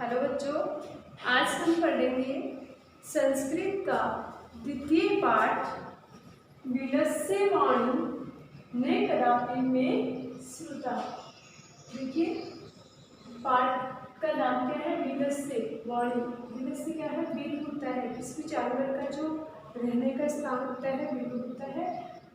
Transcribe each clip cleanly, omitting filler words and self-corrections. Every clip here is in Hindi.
हेलो बच्चों, आज हम पढ़ेंगे संस्कृत का द्वितीय पाठ विलस्य वाणी ने कदापि में श्रुता। देखिए, पाठ का नाम क्या है? विलस्य वाणी। विलस्य क्या है? बिल होता है, किसी जानवर का जो रहने का स्थान होता है, बिल होता है,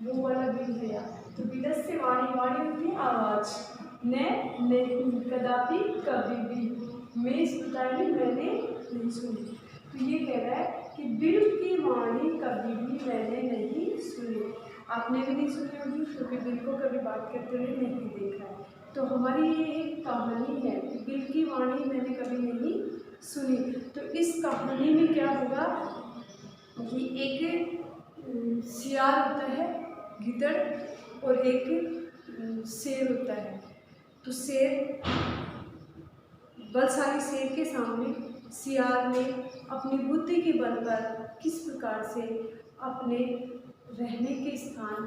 वो वाला बिल है यहाँ। तो विलस्य वाणी, वाणी होती है आवाज, ने नहीं, कदापि कभी भी, मैं श्रुता मैंने नहीं सुनी। तो ये कह रहा है कि बिल की वाणी कभी भी मैंने नहीं सुनी। आपने भी नहीं सुनी होगी, क्योंकि बिल को कभी बात करते हुए नहीं देखा है। तो हमारी ये एक कहानी है कि बिल की वाणी मैंने कभी नहीं सुनी। तो इस कहानी में क्या होगा कि एक सियार होता है, गिद्दड़, और एक शेर होता है। तो शेर, बलशाली शेर के सामने सियार ने अपनी बुद्धि के बल पर किस प्रकार से अपने रहने के स्थान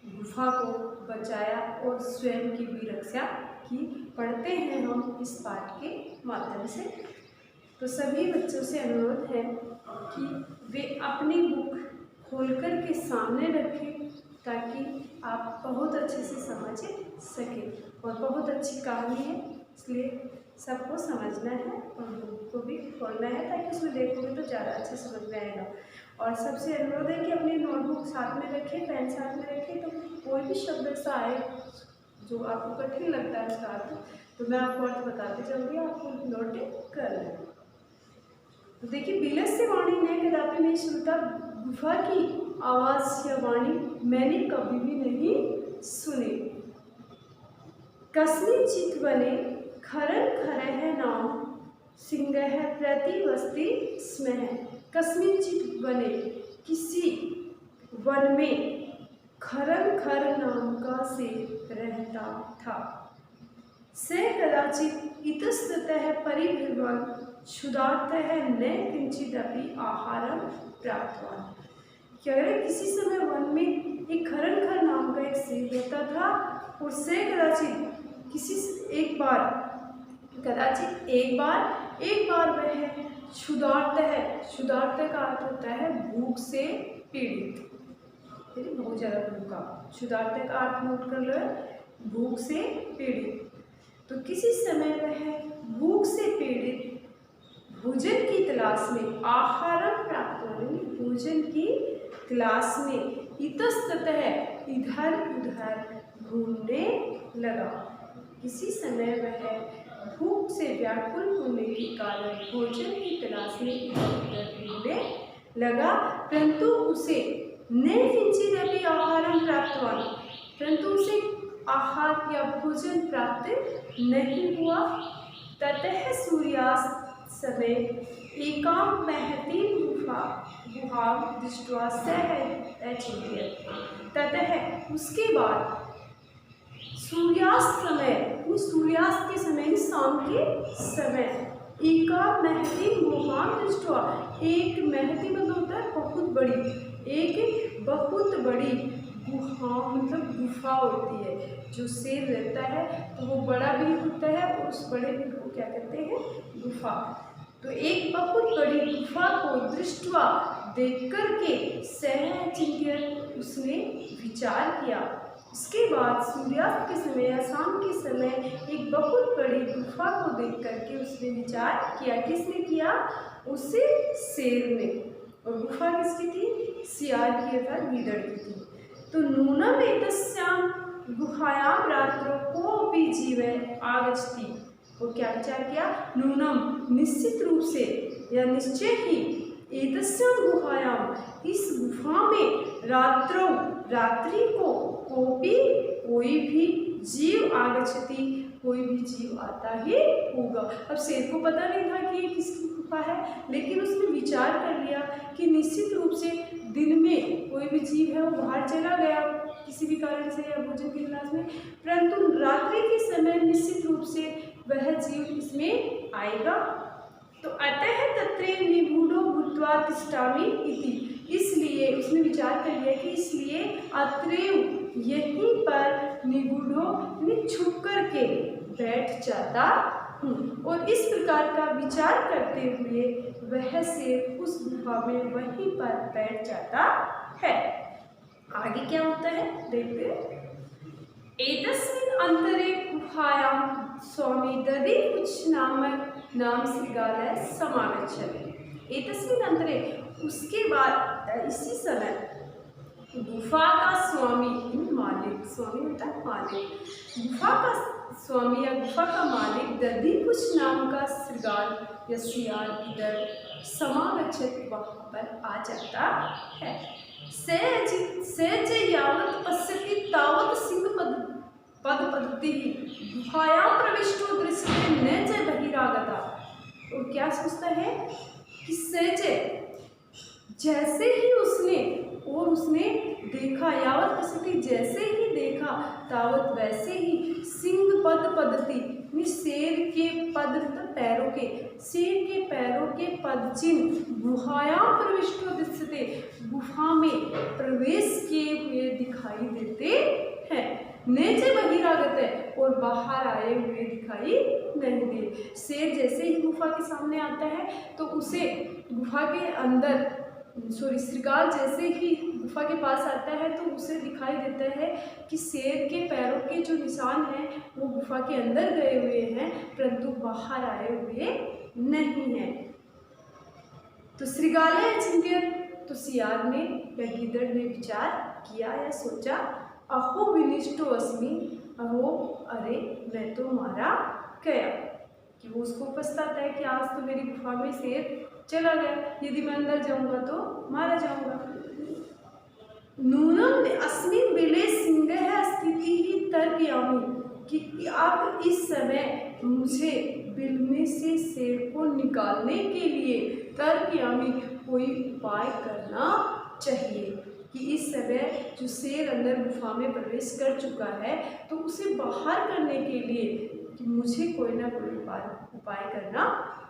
गुफा को बचाया और स्वयं की भी रक्षा की। पढ़ते हैं हम इस पाठ के माध्यम से। तो सभी बच्चों से अनुरोध है कि वे अपनी बुक खोलकर के सामने रखें, ताकि आप बहुत अच्छे से समझ सकें। और बहुत अच्छी कहानी है, इसलिए सबको समझना है और बुक को भी खोलना है, ताकि उसमें देखोगे तो ज़्यादा अच्छे समझ में आएगा। और सबसे अनुरोध है कि अपनी नोटबुक साथ में रखें, पेन साथ में रखें। तो कोई भी शब्द ऐसा आए जो आपको कठिन लगता है उसका अर्थ, तो मैं आपको अर्थ बताते जाऊँगी, आपको नोट कर लें। तो देखिए, विलस्य वाणी ने कदापि नहीं श्रुता, गुफा की आवाज़ या वाणी मैंने कभी भी नहीं सुनी। कस्मिंचित् वने खरं खरः नाम सिंहः प्रतिवसति स्म। कस्मिंचित् वने, किसी वन में, खरं खर नाम का शेर रहता था। से कदाचित् इतस्ततः परिभ्रमन् क्षुधार्तः न किंचिदपि आहारं प्राप्तवान्। क्या है, किसी समय वन में एक खरं खर नाम का एक शेर रहता था, और से कदाचित एक बार वह क्षुधार्त है। क्षुधार्त का अर्थ होता है भूख से पीड़ित, बहुत ज़्यादा भूखा। क्षुधार्त का अर्थ नोट कर लो, भूख से पीड़ित। तो किसी समय वह भूख से पीड़ित भोजन की तलाश में, आहारम प्राप्त होने, भोजन की तलाश में, इतस्ततः इधर उधर घूमने लगा। किसी समय वह भूख से व्याकुल होने के कारण भोजन की तलाश में इधर उधर घूमने लगा, परंतु उसे न किंचिदपि आहारं प्राप्तवान्, परंतु उसे आहार या भोजन प्राप्त नहीं हुआ। ततः सूर्यास्त समय एकां महतीं गुहां दृष्ट्वा सः अचिन्तयत्। ततः, उसके बाद, सूर्यास्त समय, सूर्यास्त के समय, शाम के समय, एकां महतीं गुहां दृष्ट्वा, एक महती मतलब होता है बहुत बड़ी, एक बहुत बड़ी गुहा मतलब गुफा होती है। जो शेर रहता है तो वो बड़ा भी होता है, और उस बड़े भी को क्या कहते हैं? गुफा। तो एक बहुत बड़ी गुफा को दृष्टवा, देख करके, सह चिंतित, उसने विचार किया। उसके बाद सूर्यास्त के समय या शाम के समय एक बहुत बड़ी गुफा को देख करके उसने विचार किया। किसने किया? उसे शेर ने। और गुफा किसकी थी? सियार की अर्थात गिद्दड़ की थी। तो नूनम एतस्यां गुहायां रात्रो कोऽपि जीवः आगच्छति। वो क्या विचार किया? नूनम, निश्चित रूप से या निश्चय ही, एतस्यां गुहायां, इस गुफा में, रात्रो, रात्रि को, कोई भी जीव आगच्छति, कोई भी जीव आता ही होगा। अब शेर को पता नहीं था कि ये किसकी गुफा है, लेकिन उसने विचार कर लिया कि निश्चित रूप से दिन में कोई भी जीव है वो बाहर चला गया किसी भी कारण से या भोजन की तलाश में, परंतु रात्रि के समय निश्चित रूप से वह जीव इसमें आएगा। तो अतः तत्रैव निगूढ़ो भूत्वा तिष्ठामि इति। इसलिए उसने विचार कर लिया कि इसलिए अत्रैव, यहीं पर, निगूढ़ो छुप करके बैठ जाता हूँ। और इस प्रकार का विचार करते हुए वह शेर उस गुफा में वहीं पर बैठ जाता है। आगे क्या होता है देखते हैं। एतस्मिन् अंतरे गुहायां स्वामी दधिकुछ नाम शृगालः समागच्छति। एतस्मिन् अंतरे उसके बाद इसी समय गुफा का स्वामी मालिक, स्वामी होता है मालिक, गुफा का स्वामी या गुफा का मालिक दधिकुछ नाम का शृगाल या सियार इधर समागच्छति वहाँ पर आ जाता है। सहज यावत् पश्यति तावत् सिंह पदपद्धति गुहायां प्रविष्टो दृश्यते न च बहिरागता। और क्या सोचता है कि सहज जैसे ही उसने देखा, यावत पश्यति जैसे ही देखा, तावत वैसे ही सिंह पद पद्धति शेर के पद पैरों के, शेर के पैरों के पद चिन्ह गुहायां प्रविष्टो दृश्यते गुफा में प्रवेश किए हुए दिखाई देते हैं। नीचे बहिरागत है और बाहर आए हुए दिखाई नहीं दे। शेर जैसे ही गुफा के सामने आता है तो उसे गुफा के अंदर श्रृगाल जैसे ही गुफा के पास आता है तो उसे दिखाई देता है कि शेर के पैरों के जो निशान हैं वो गुफा के अंदर गए हुए हैं परंतु बाहर आए हुए नहीं हैं। तो शृगालः चिंत्यत, तो सियार ने या गिद्दड़ ने विचार किया या सोचा, अहो विनिष्टो अस्मि, अहो अरे मैं तो मारा गया। कि वो उसको पछताता है कि आज तो मेरी गुफा में शेर चला गया, यदि मैं अंदर जाऊंगा तो मारा जाऊंगा। नूनम अस्मिन् बिले सिंहः स्थिति ही तर्कयामि, कि आप इस समय मुझे बिल में से शेर को निकालने के लिए तर्कयामि कोई उपाय करना चाहिए। कि इस समय जो शेर अंदर गुफा में प्रवेश कर चुका है तो उसे बाहर करने के लिए कि मुझे कोई ना कोई उपाय करना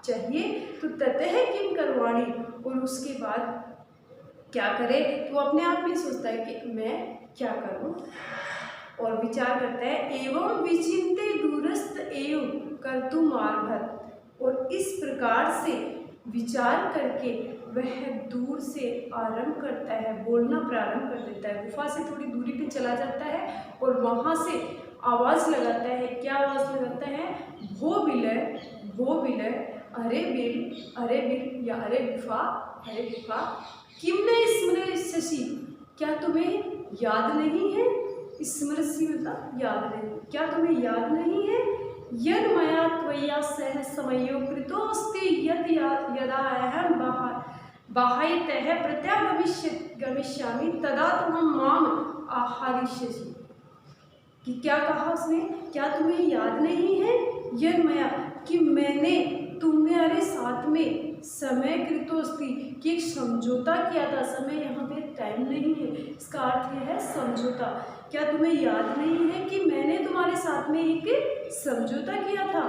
चाहिए। तो ततः किम करवाणी, और उसके बाद क्या करे, तो अपने आप में सोचता है कि मैं क्या करूं और विचार करता है। एवं विचिन्ते दूरस्थ एव कर्तुमारभत, और इस प्रकार से विचार करके वह दूर से आरंभ करता है, बोलना प्रारंभ कर देता है। गुफा से थोड़ी दूरी पे चला जाता है और वहाँ से आवाज़ लगाता है। क्या आवाज़ लगाता है? भो विलय, अरे बिल या अरे गुफा, किम न स्मरसि, क्या तुम्हें याद नहीं है? स्मरसि मतलब याद नहीं, क्या तुम्हें याद नहीं है? यद मया त्वया सह समयो कृतोस्ति यद यदा अहम बाह्यतः प्रत्यागमिष्यामि तदा तुम माम आहारिष्यसि। कि क्या कहा उसने, क्या तुम्हें याद नहीं है? यद मया, कि मैंने तुम्हारे साथ में समय कृतोस्ति, कि एक समझौता किया था। समय यहाँ पे टाइम नहीं है, इसका अर्थ यह है समझौता। क्या तुम्हें याद नहीं है कि मैंने तुम्हारे साथ में एक समझौता किया था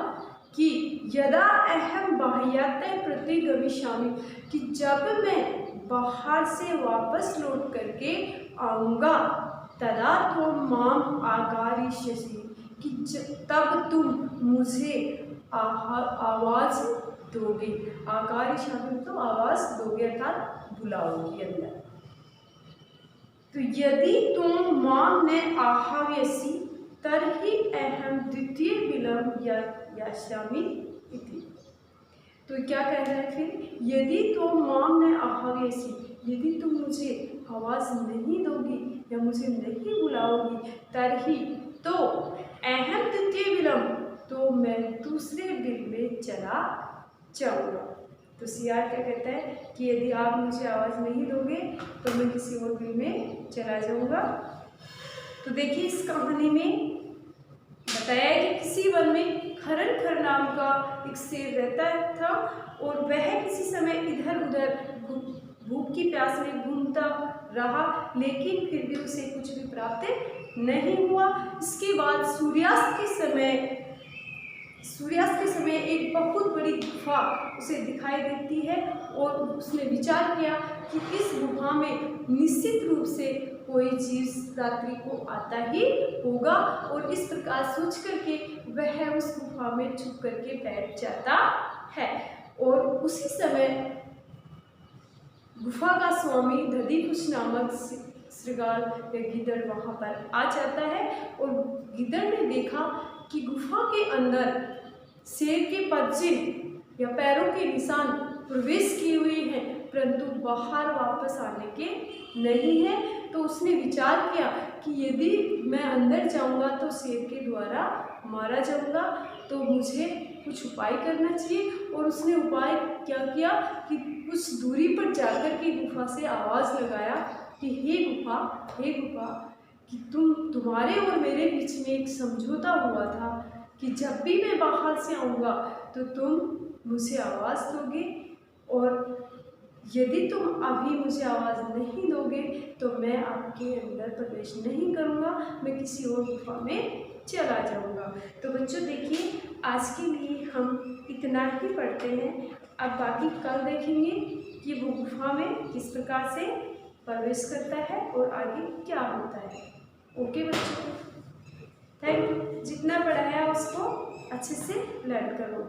कि यदा अहम बाह्यतः प्रतिगमिष्यामि, कि जब मैं बाहर से वापस लौट करके आऊँगा, तदा तुम माम आगारिष्यसि, कि तब तुम मुझे आवाज़ दोगे। आगारिष्यामि तो आवाज़ दोगे अर्थात बुलाओगे अंदर। तो यदि तुम माम ने आह्वयसि तर्हि अहम द्वितीय विलम यास्यामि इति। तो क्या कह रहा है फिर, यदि तुम माम ने आह्वयसि, यदि तुम मुझे आवाज़ नहीं दोगी या मुझे नहीं बुलाओगी, तर्हि तो अहम द्वितीय विलम, तो मैं दूसरे बिल में चला जाऊँगा। तो सियार क्या कहता है कि यदि आप मुझे आवाज़ नहीं दोगे तो मैं किसी और बिल में चला जाऊँगा। तो देखिए इस कहानी में बताया है कि किसी वन में खर नाम का एक शेर रहता था और वह किसी समय इधर उधर भूख की प्यास में घूमता रहा, लेकिन फिर भी उसे कुछ भी प्राप्त नहीं हुआ। इसके बाद सूर्यास्त के समय एक बहुत बड़ी गुफा उसे दिखाई देती है और उसने विचार किया कि इस गुफा में निश्चित रूप से कोई जीव रात्रि को आता ही होगा। और इस प्रकार सोच करके वह उस गुफा में छुप करके बैठ जाता है। और उसी समय गुफा का स्वामी दधिकुछ नामक श्रृगाल या गिद्दड़ वहाँ पर आ जाता है। और गिद्दड़ ने देखा कि गुफा के अंदर शेर के पदचिन्ह या पैरों के निशान प्रवेश किए हुए हैं, परंतु बाहर वापस आने के नहीं है। तो उसने विचार किया कि यदि मैं अंदर जाऊंगा तो शेर के द्वारा मारा जाऊंगा, तो मुझे कुछ उपाय करना चाहिए। और उसने उपाय क्या किया कि कुछ दूरी पर जाकर के गुफा से आवाज़ लगाया कि हे गुफा कि तुम्हारे और मेरे बीच में एक समझौता हुआ था कि जब भी मैं बाहर से आऊँगा तो तुम मुझे आवाज़ दोगे, और यदि तुम अभी मुझे आवाज़ नहीं दोगे तो मैं आपके अंदर प्रवेश नहीं करूँगा, मैं किसी और गुफा में चला जाऊँगा। तो बच्चों देखिए, आज के लिए हम इतना ही पढ़ते हैं। अब बाकी कल देखेंगे कि वो गुफा में किस प्रकार से प्रवेश करता है और आगे क्या होता है। ओके बच्चों, थैंक यू। जितना पढ़ाया उसको अच्छे से लर्न करो।